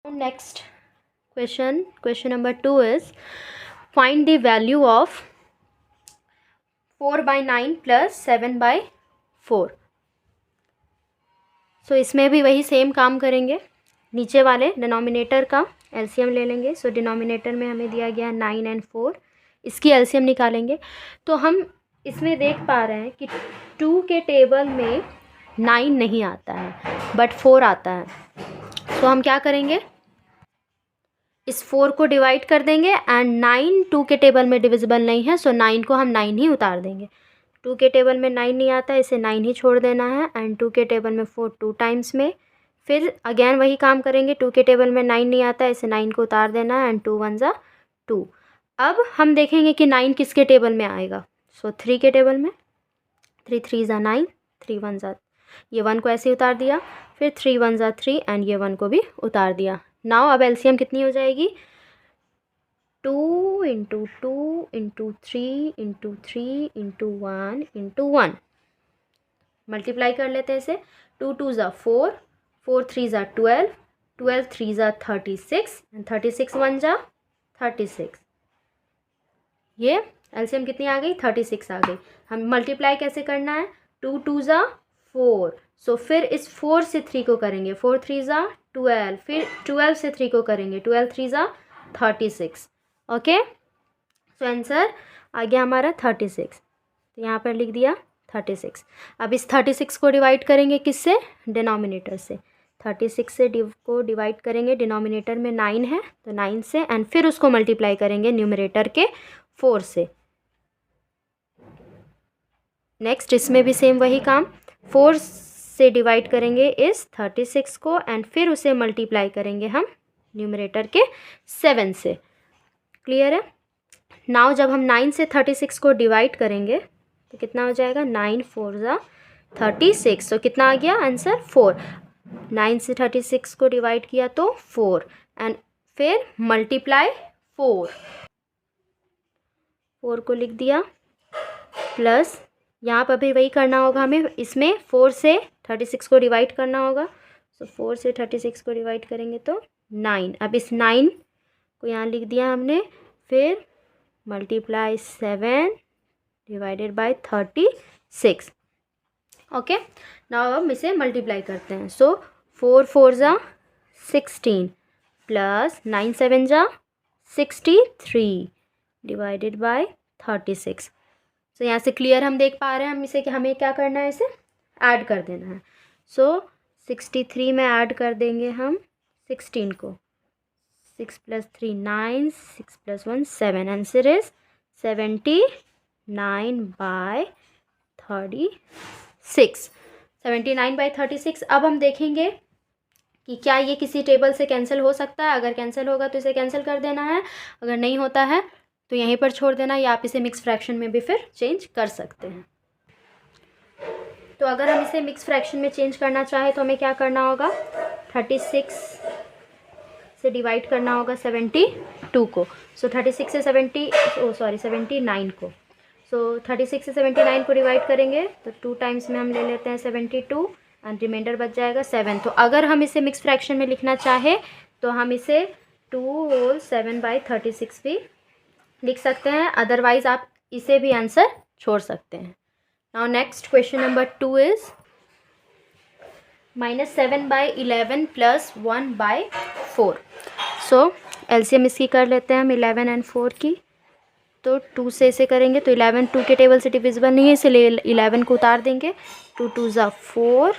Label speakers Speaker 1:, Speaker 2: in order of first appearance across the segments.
Speaker 1: Next question number 2 is find the value of 4/9 plus 7/4. सो इसमें भी वही सेम काम करेंगे, नीचे वाले डिनोमिनेटर का एलसीएम ले लेंगे. सो डिनोमिनेटर में हमें दिया गया 9 and 4, इसकी एलसीएम निकालेंगे. तो हम इसमें देख पा रहे हैं कि 2 के टेबल में 9 नहीं आता है बट 4 आता है. सो हम क्या करेंगे, इस 4 को डिवाइड कर देंगे एंड 9 2 के टेबल में डिविजिबल नहीं है. सो 9 को हम 9 ही उतार देंगे. 2 के टेबल में 9 नहीं आता है, इसे 9 ही छोड़ देना है. एंड 2 के टेबल में 4 2 टाइम्स में. फिर अगेन वही काम करेंगे, 2 के टेबल में 9 नहीं आता है, इसे 9 को उतार देना है. एंड 2 1 ज़ा 2. अब हम देखेंगे कि 9 किसके टेबल में आएगा. सो 3 के टेबल में. 3 3 ज़ा 9, 3 1 ज़ा, ये 1 को ऐसे उतार दिया. फिर 3 1 ज़ा 3 एंड ये 1 को भी उतार दिया. नाउ अब एलसीएम कितनी हो जाएगी, 2 into 2 into 3 into 3 into 1 into 1. Multiply कर लेते हैं इसे. 2 2 ज़ा 4, 4 3 ज़ा 12, 12 3 ज़ा 36 एंड 36 1 ज़ा 36. ये एलसीएम कितनी आ गई, 36 आ गई. हम मल्टीप्लाई कैसे करना है, 2 2 ज़ा 4. सो फिर इस 4 से 3 को करेंगे, 4 3 ज़ा 12, फिर 12 से 3 को करेंगे, 12 3 ज़ा 36. ओके, सो आंसर आ गया हमारा 36. तो यहाँ पर लिख दिया 36. अब इस 36 को डिवाइड करेंगे किससे, डिनोमिनेटर से. 36 से को डिवाइड करेंगे, डिनोमिनेटर में 9 है तो 9 से, एंड फिर उसको मल्टीप्लाई करेंगे न्यूमरेटर के 4 से. नेक्स्ट इसमें भी सेम वही काम, 4 से डिवाइड करेंगे इस 36 को एंड फिर उसे मल्टीप्लाई करेंगे हम न्यूमरेटर के 7 से. क्लियर है. नाउ जब हम 9 से 36 को डिवाइड करेंगे तो कितना हो जाएगा, 9 4 ज़ा 36. तो कितना आ गया आंसर, 4. 9 से 36 को डिवाइड किया तो 4 एंड फिर मल्टीप्लाई 4 को लिख दिया, प्लस यहाँ पर भी वही करना होगा हमें, इसमें 4 से 36 को डिवाइड करना होगा. सो 4 से 36 को डिवाइड करेंगे तो 9. अब इस 9 को यहाँ लिख दिया हमने, फिर multiply 7 divided by 36. Okay, now हम इसे मल्टीप्लाई करते हैं. सो 4 4 ज़ा 16 प्लस 9 7 ज़ा 63 डिवाइडेड बाय 36. सो यहाँ से क्लियर हम देख पा रहे हैं हम इसे कि हमें क्या करना है, इसे ऐड कर देना है. सो 63 में ऐड कर देंगे हम 16 को. 6 + 3 9, 6 + 1 7. Answer is 79/36. 79/36. अब हम देखेंगे कि क्या ये किसी टेबल से कैंसिल हो सकता है. अगर कैंसिल होगा तो इसे कैंसिल कर देना है, अगर नहीं होता है तो यहीं पर छोड़ देना, या आप इसे मिक्स फ्रैक्शन में भी फिर चेंज कर सकते हैं. तो अगर हम इसे मिक्स फ्रैक्शन में चेंज करना चाहें तो हमें क्या करना होगा, 36 से डिवाइड करना होगा 72 को. सो 36 से 79 को. सो 36 से 79 को डिवाइड करेंगे तो 2 टाइम्स में हम ले लेते हैं 72 एंड रिमाइंडर बच जाएगा 7. तो अगर हम इसे मिक्स फ्रैक्शन में लिखना चाहे तो हम इसे 2 होल 7/36 भी लिख सकते हैं, अदरवाइज आप इसे भी आंसर छोड़ सकते हैं. Now next question number 2 is -7/11 plus 1/4. So LCM इसकी कर लेते हैं हम 11 एंड 4 की. तो 2 से इसे करेंगे तो 11 2 के टेबल से डिविजिबल नहीं है, इसलिए 11 को उतार देंगे. 2 2 ज़ा 4,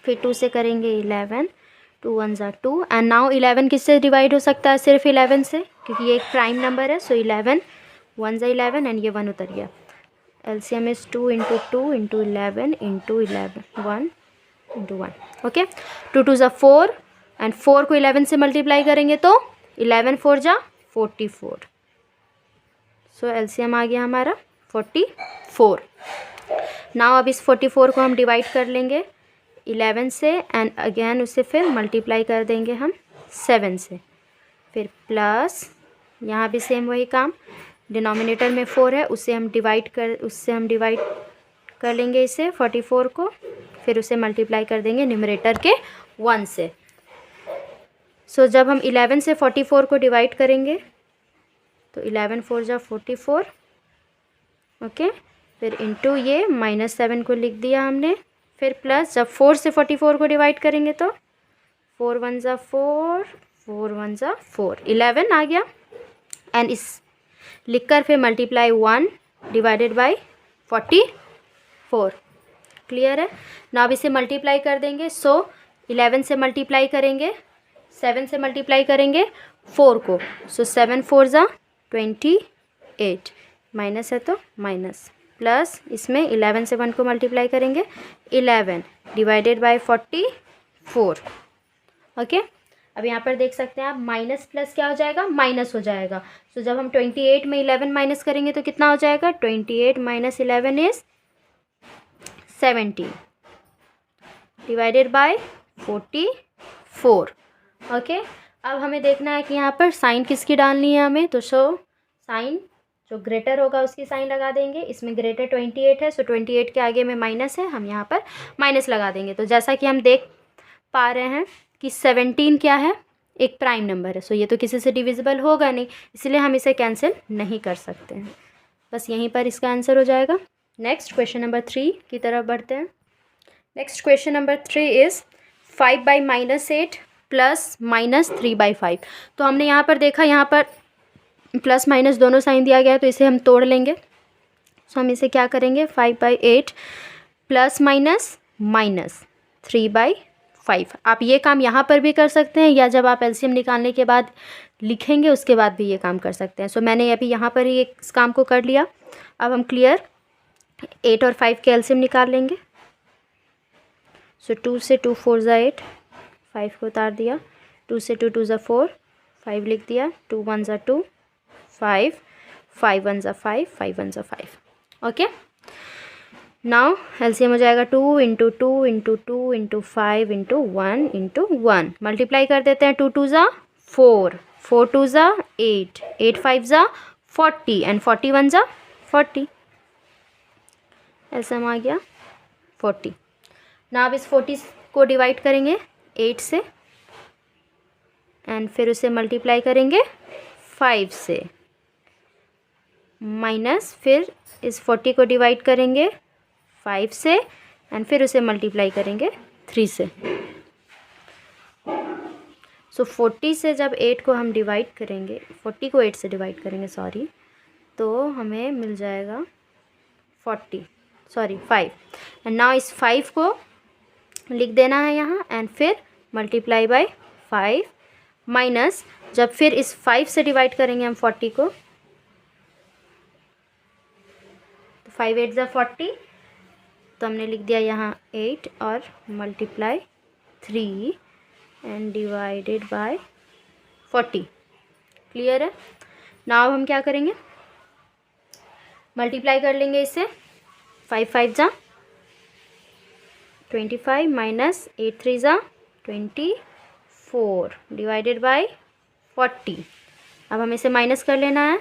Speaker 1: फिर 2 से करेंगे 11, 2 1 ज़ा 2 एंड नाउ 11 किससे डिवाइड हो सकता है, सिर्फ 11 से, क्योंकि ये एक प्राइम नंबर है. सो 11 1 ज़ा 11 एंड ये 1 उतर गया. LCM is 2 into 2 into 11 into 11 1 into 1. Okay, 2 2 ज़ा 4 एंड 4 को 11 से मल्टीप्लाई करेंगे तो 11 4 ज़ा 44. सो एलसीएम आ गया हमारा 44. नाउ अब इस 44 को हम डिवाइड कर लेंगे 11 से एंड अगेन उसे फिर मल्टीप्लाई कर देंगे हम 7 से. फिर प्लस यहाँ भी सेम वही काम, डिनोमिनेटर में 4 है, उससे हम डिवाइड कर लेंगे इसे 44 को, फिर उसे मल्टीप्लाई कर देंगे न्यूमरेटर के 1 से. सो जब हम 11 से 44 को डिवाइड करेंगे तो 11 4 जा 44, ओके। फिर इंटू ये -7 को लिख दिया हमने। फिर प्लस जब 4 से 44 को डिवाइड करेंगे तो 4 1 जा 4, 4 1 जा 4, 11 आ गया। एंड इस लिख कर फिर मल्टीप्लाई 1 डिवाइडेड बाई 44। क्लियर है ना। अब इसे मल्टीप्लाई कर देंगे। सो 11 से मल्टीप्लाई करेंगे, 7 से मल्टीप्लाई करेंगे 4 को। सो 7 4 जा 28, माइनस है तो माइनस, प्लस इसमें 11 से 1 को मल्टीप्लाई करेंगे 11 डिवाइडेड बाय 44, ओके। अब यहाँ पर देख सकते हैं आप माइनस प्लस क्या हो जाएगा, माइनस हो जाएगा। सो जब हम 28 में 11 माइनस करेंगे तो कितना हो जाएगा, 28 minus 11 is 17 divided by 44, okay. अब हमें देखना है कि यहाँ पर साइन किसकी डालनी है हमें, तो साइन जो ग्रेटर होगा उसकी साइन लगा देंगे। इसमें ग्रेटर 28 है, सो 28 के आगे में माइनस है, हम यहाँ पर माइनस लगा देंगे। तो जैसा कि हम देख पा रहे हैं कि 17 क्या है, एक प्राइम नंबर है। सो ये तो किसी से डिविजिबल होगा नहीं, इसलिए हम इसे कैंसिल नहीं कर सकते हैं। बस यहीं पर इसका आंसर हो जाएगा। नेक्स्ट क्वेश्चन नंबर 3 की तरफ बढ़ते हैं। Next question number 3 is 5/-8 plus -3/5। तो हमने यहाँ पर देखा, यहाँ पर प्लस माइनस दोनों साइन दिया गया है, तो इसे हम तोड़ लेंगे। सो हम इसे क्या करेंगे, 5/8 प्लस माइनस -3/5। आप ये काम यहाँ पर भी कर सकते हैं, या जब आप एलसीएम निकालने के बाद लिखेंगे उसके बाद भी ये काम कर सकते हैं। सो मैंने अभी यहाँ पर ही इस काम को कर लिया। अब हम क्लियर 8 और 5 के एलसीएम निकाल लेंगे। सो 2 से 2 4 जा 8, 5 को उतार दिया, 2 से 2 2 जा 4, 5 लिख दिया, 2 1 जा 2 5, 5 1 जा 5, 5 1 जा 5, ओके। नाउ एलसीएम हो जाएगा 2 × 2 × 2 × 5 × 1 × 1। मल्टीप्लाई कर देते हैं, 2 2 जा 4, 4 2 जा 8, 8 5 जा 40 एंड 41 जा 40। एलसीएम आ गया 40। ना अब इस 40 को डिवाइड करेंगे 8 से एंड फिर उसे मल्टीप्लाई करेंगे 5 से, माइनस फिर इस 40 को डिवाइड करेंगे 5 से एंड फिर उसे मल्टीप्लाई करेंगे 3 से। सो 40 से जब 8 को हम डिवाइड करेंगे, 40 को 8 से डिवाइड करेंगे सॉरी, तो हमें मिल जाएगा 5 एंड नाउ इस 5 को लिख देना है यहाँ एंड फिर मल्टीप्लाई बाय 5, माइनस जब फिर इस 5 से डिवाइड करेंगे हम 40 को, तो 5 8 जा 40, तो हमने लिख दिया यहाँ 8 और multiply 3 and divided by 40। Clear है। नाउ हम क्या करेंगे, मल्टीप्लाई कर लेंगे इसे, 5 5 जा 25 माइनस 8 3 जा 24 डिवाइडेड बाय 40। अब हमें इसे माइनस कर लेना है,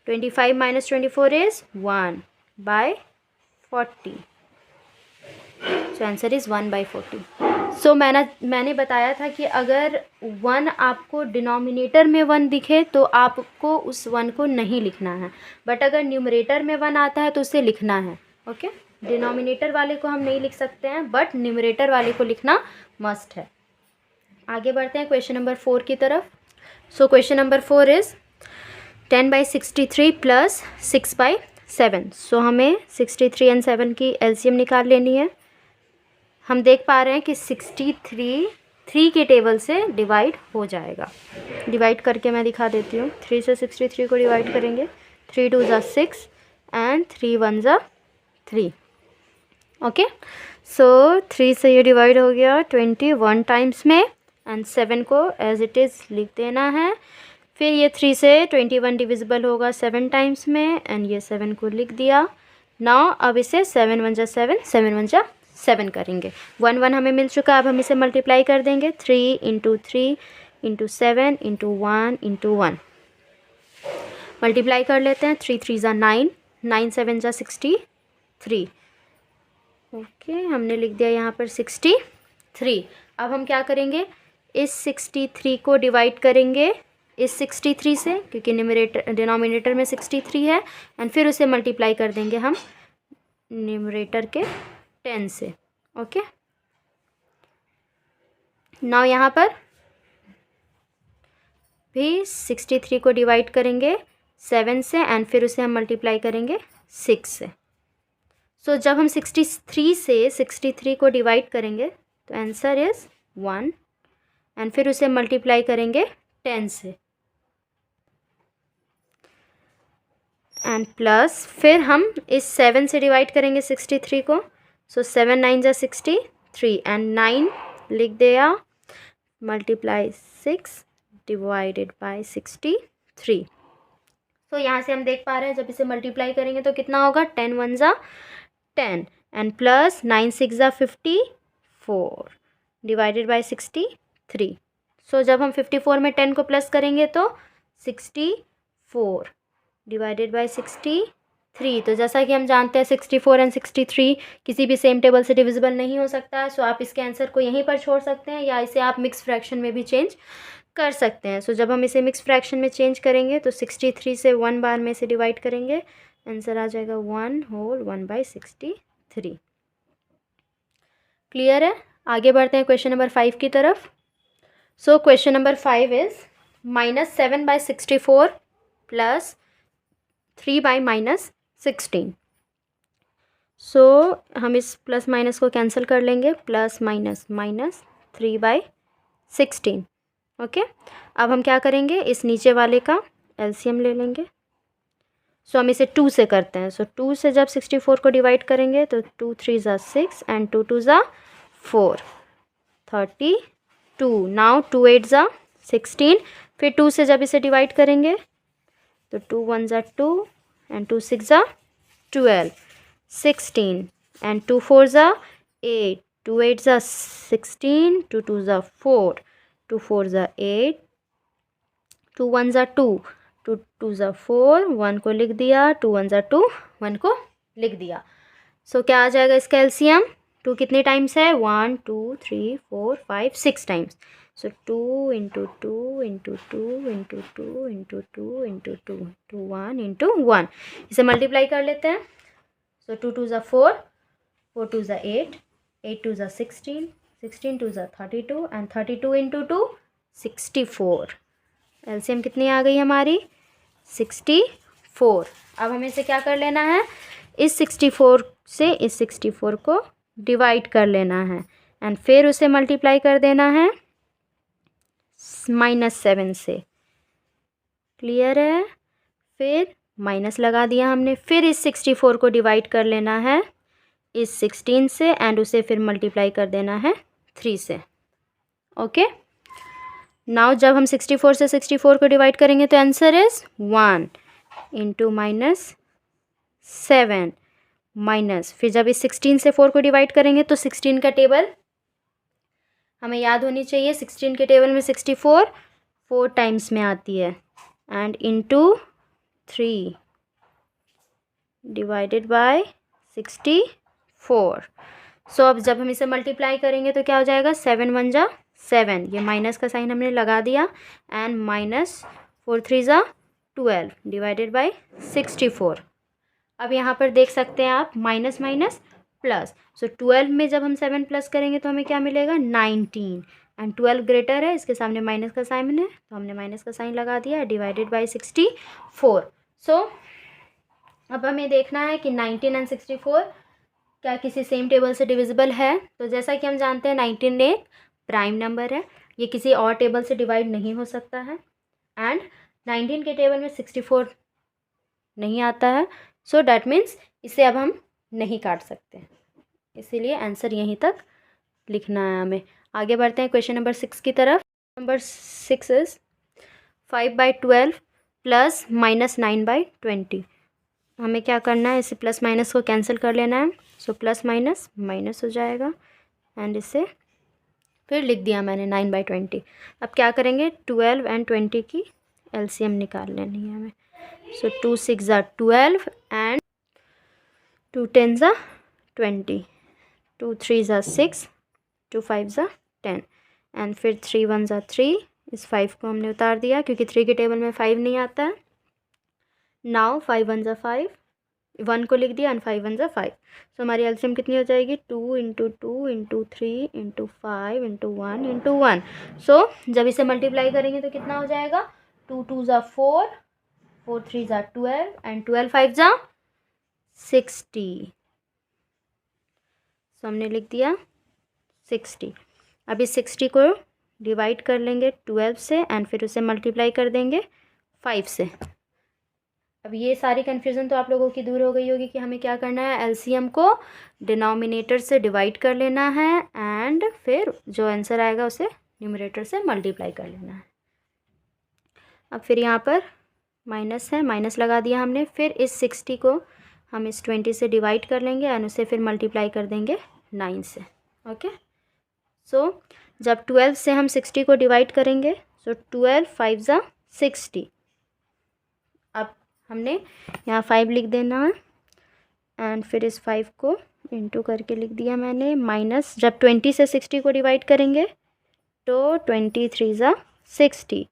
Speaker 1: 25 minus 24 is 1/40। So answer is 1/40। सो मैंने बताया था कि अगर 1 आपको डिनोमिनेटर में 1 दिखे तो आपको उस 1 को नहीं लिखना है, बट अगर न्यूमरेटर में 1 आता है तो उसे लिखना है, ओके। डिनोमिनेटर वाले को हम नहीं लिख सकते हैं, बट न्यूमरेटर वाले को लिखना मस्ट है। आगे बढ़ते हैं क्वेश्चन नंबर 4 की तरफ। So question number 4 is 10/63 plus 6/7। सो हमें 63 एंड 7 की एलसीएम निकाल लेनी है। हम देख पा रहे हैं कि 63 3 के टेबल से डिवाइड हो जाएगा। डिवाइड करके मैं दिखा देती हूँ। 3 से 63 को डिवाइड करेंगे, 3 2 जा 6 एंड 3 1 जा 3, ओके। सो 3 से ये डिवाइड हो गया 21 टाइम्स में एंड 7 को एज इट इज़ लिख देना है। फिर ये 3 से 21 डिविजिबल होगा 7 टाइम्स में एंड ये 7 को लिख दिया। नाउ अब इसे 7 1 जा 7, 7 1 जा 7 करेंगे। 1 1 हमें मिल चुका, अब हम इसे मल्टीप्लाई कर देंगे, 3 × 3 × 7 × 1 × 1। मल्टीप्लाई कर लेते हैं, 3 3 जा 9, 9 7 जा 63, ओके। हमने लिख दिया यहाँ पर 63। अब हम क्या करेंगे, इस 63 को डिवाइड करेंगे इस 63 से, क्योंकि न्यूमरेटर डिनोमिनेटर में 63 है, एंड फिर उसे मल्टीप्लाई कर देंगे हम न्यूमरेटर के 10 से। ओके, नाउ यहाँ पर भी 63 को डिवाइड करेंगे 7 से, एंड फिर उसे हम मल्टीप्लाई करेंगे 6 से। सो जब हम 63 से 63 को डिवाइड करेंगे तो आंसर इज़ 1, एंड फिर उसे मल्टीप्लाई करेंगे 10 से, एंड प्लस फिर हम इस 7 से डिवाइड करेंगे 63 को। सो 7 9 जा 63, एंड 9 लिख दिया, मल्टीप्लाई 6 डिवाइडेड बाय 63। तो यहाँ से हम देख पा रहे हैं जब इसे मल्टीप्लाई करेंगे तो कितना होगा, 10 1 जा 10, एंड प्लस 9 6 जा 54 डिवाइडेड बाय 63। सो जब हम 54 में 10 को प्लस करेंगे तो 64 डिवाइडेड बाय 63। तो जैसा कि हम जानते हैं 64 एंड 63 किसी भी सेम टेबल से डिविजिबल नहीं हो सकता है। सो आप इसके आंसर को यहीं पर छोड़ सकते हैं, या इसे आप मिक्स फ्रैक्शन में भी चेंज कर सकते हैं। सो जब हम इसे मिक्स फ्रैक्शन में चेंज करेंगे तो 63 से 1 बार में से डिवाइड करेंगे, आंसर आ जाएगा 1 होल 1 बाई 63। क्लियर है? आगे बढ़ते हैं क्वेश्चन नंबर 5 की तरफ। So question number 5 is -7/64 plus 3/-16। सो हम इस प्लस माइनस को कैंसिल कर लेंगे, प्लस माइनस माइनस 3/16। ओके, अब हम क्या करेंगे, इस नीचे वाले का एलसीएम ले लेंगे। सो हम इसे 2 से करते हैं। सो 2 से जब 64 को डिवाइड करेंगे तो 2 3 जा 6 एंड 2 2 जा 4, 32। नाउ 2 8 जा 16, फिर 2 से जब इसे डिवाइड करेंगे तो 2 1 जा 2 एंड 2 6 जा 12, 16 एंड 2 4 जा 8, 2 8 जा 16, 2 2 जा 4, 2 4 जा 8, 2 1 जा 2, 2 2 जा 4, 1 को लिख दिया, 2 1 जा 2, 1 को लिख दिया। सो क्या आ जाएगा इसका एलसीएम, 2 कितने टाइम्स है, 1 2 3 4 5 6 times. So 2 into 2 into 2 into 2 into 2 into 2 to 1 into 1, इसे मल्टीप्लाई कर लेते हैं। सो 2 2 जा 4, 4 2 जा 8, 8 2 जा 16, 16 2 जा 32 एंड 32 इंटू 2 64। एलसीएम कितनी आ गई हमारी, 64। अब हमें इसे क्या कर लेना है, इस 64 से इस 64 को डिवाइड कर लेना है, एंड फिर उसे मल्टीप्लाई कर देना है -7 से। क्लियर है? फिर माइनस लगा दिया हमने, फिर इस 64 को डिवाइड कर लेना है इस 16 से, एंड उसे फिर मल्टीप्लाई कर देना है 3 से। ओके, नाउ जब हम 64 से 64 को डिवाइड करेंगे तो आंसर इज 1 इंटू -7 माइनस, फिर जब इस 16 से 4 को डिवाइड करेंगे तो 16 का टेबल हमें याद होनी चाहिए। 16 के टेबल में 64 4 टाइम्स में आती है, एंड इंटू 3 डिवाइडेड बाय 64। सो अब जब हम इसे मल्टीप्लाई करेंगे तो क्या हो जाएगा, 7 1 जा 7, ये माइनस का साइन हमने लगा दिया, एंड -4 3 जा 12 डिवाइडेड बाय 64। अब यहाँ पर देख सकते हैं आप माइनस माइनस प्लस। सो 12 में जब हम 7 प्लस करेंगे तो हमें क्या मिलेगा, 19, एंड 12 ग्रेटर है, इसके सामने माइनस का साइन है तो हमने माइनस का साइन लगा दिया, डिवाइडेड बाय 64। सो अब हमें देखना है कि 19 एंड 64 क्या किसी सेम टेबल से डिविजिबल है। तो जैसा कि हम जानते हैं 19 एक प्राइम नंबर है, ये किसी और टेबल से डिवाइड नहीं हो सकता है, एंड 19 के टेबल में 64 नहीं आता है। सो डैट मीन्स इसे अब हम नहीं काट सकते, इसीलिए आंसर यहीं तक लिखना है हमें। आगे बढ़ते हैं क्वेश्चन नंबर 6 की तरफ। Number 6 is 5/12 plus -9/20। हमें क्या करना है, इसे प्लस माइनस को कैंसिल कर लेना है। सो प्लस माइनस माइनस हो जाएगा, एंड इसे फिर लिख दिया मैंने 9/20। अब क्या करेंगे, 12 एंड 20 की एलसीएम निकाल लेनी है हमें। सो 2 6 जा 12 एंड 2 10 जा 20, 2 3 जा 6, 2 5 जा 10, एंड फिर 3 1 ज़ा 3, इस 5 को हमने उतार दिया क्योंकि 3 के टेबल में 5 नहीं आता है। नाउ 5 1 ज़ा 5, 1 को लिख दिया एंड 5 1 ज़ा 5। सो हमारी एलसीएम कितनी हो जाएगी, 2 into 2 into 3 into 5 into 1 into 1। सो जब इसे मल्टीप्लाई करेंगे तो कितना हो जाएगा, 2 2 ज़ा 4, 4 3 ज़ा 12 एंड 12 5 ज़ा 60। सो हमने लिख दिया 60। अब इस 60 को डिवाइड कर लेंगे 12 से एंड फिर उसे मल्टीप्लाई कर देंगे 5 से। अब ये सारी कन्फ्यूज़न तो आप लोगों की दूर हो गई होगी कि हमें क्या करना है, एलसीएम को डिनोमिनेटर से डिवाइड कर लेना है एंड फिर जो आंसर आएगा उसे न्यूमरेटर से मल्टीप्लाई कर लेना है। अब फिर यहाँ पर माइनस है, माइनस लगा दिया हमने। फिर इस 60 को हम इस 20 से डिवाइड कर लेंगे एंड उसे फिर मल्टीप्लाई कर देंगे 9 से। ओके, सो जब 12 से हम 60 को डिवाइड करेंगे सो 12 5 ज़ा 60। अब हमने यहाँ 5 लिख देना है एंड फिर इस 5 को इंटू करके लिख दिया मैंने, माइनस जब 20 से 60 को डिवाइड करेंगे तो 23 ज़ा 60।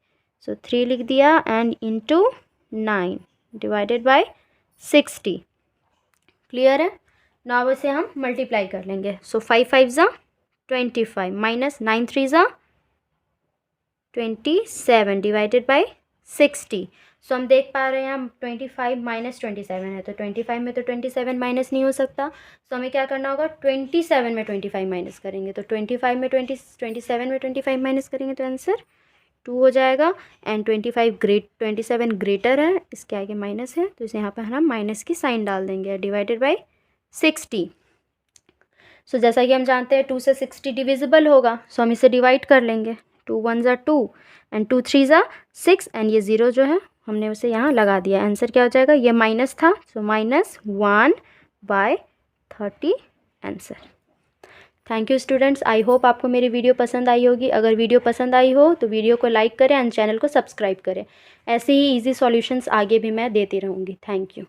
Speaker 1: सो 3 लिख दिया and into 9 divided by 60। Clear है। नाउ इसे हम मल्टीप्लाई कर लेंगे। सो 5 5 ज़ा 25 माइनस 9 3 ज़ा 27 डिवाइडेड बाय 60। सो हम देख पा रहे हैं हम 25 माइनस 27 है तो 25 में तो 27 माइनस नहीं हो सकता। सो हमें क्या करना होगा, 27 में 25 माइनस करेंगे तो 25 में 27 में 25 माइनस करेंगे तो आंसर 2 हो जाएगा। एंड 27 ग्रेटर है, इसके आगे माइनस है तो इसे यहाँ पर हम माइनस की साइन डाल देंगे डिवाइडेड बाय 60। सो जैसा कि हम जानते हैं 2 से 60 डिविजिबल होगा, सो हम इसे डिवाइड कर लेंगे। 2 1 ज़ा 2 एंड 2 3 ज़ा 6 एंड ये 0 जो है हमने उसे यहाँ लगा दिया। आंसर क्या हो जाएगा, ये माइनस था सो -1/30 answer. Thank you students, I hope आपको मेरी वीडियो पसंद आई होगी। अगर वीडियो पसंद आई हो तो वीडियो को लाइक करें एंड चैनल को सब्सक्राइब करें। ऐसे ही इजी सॉल्यूशंस आगे भी मैं देती रहूँगी। Thank you.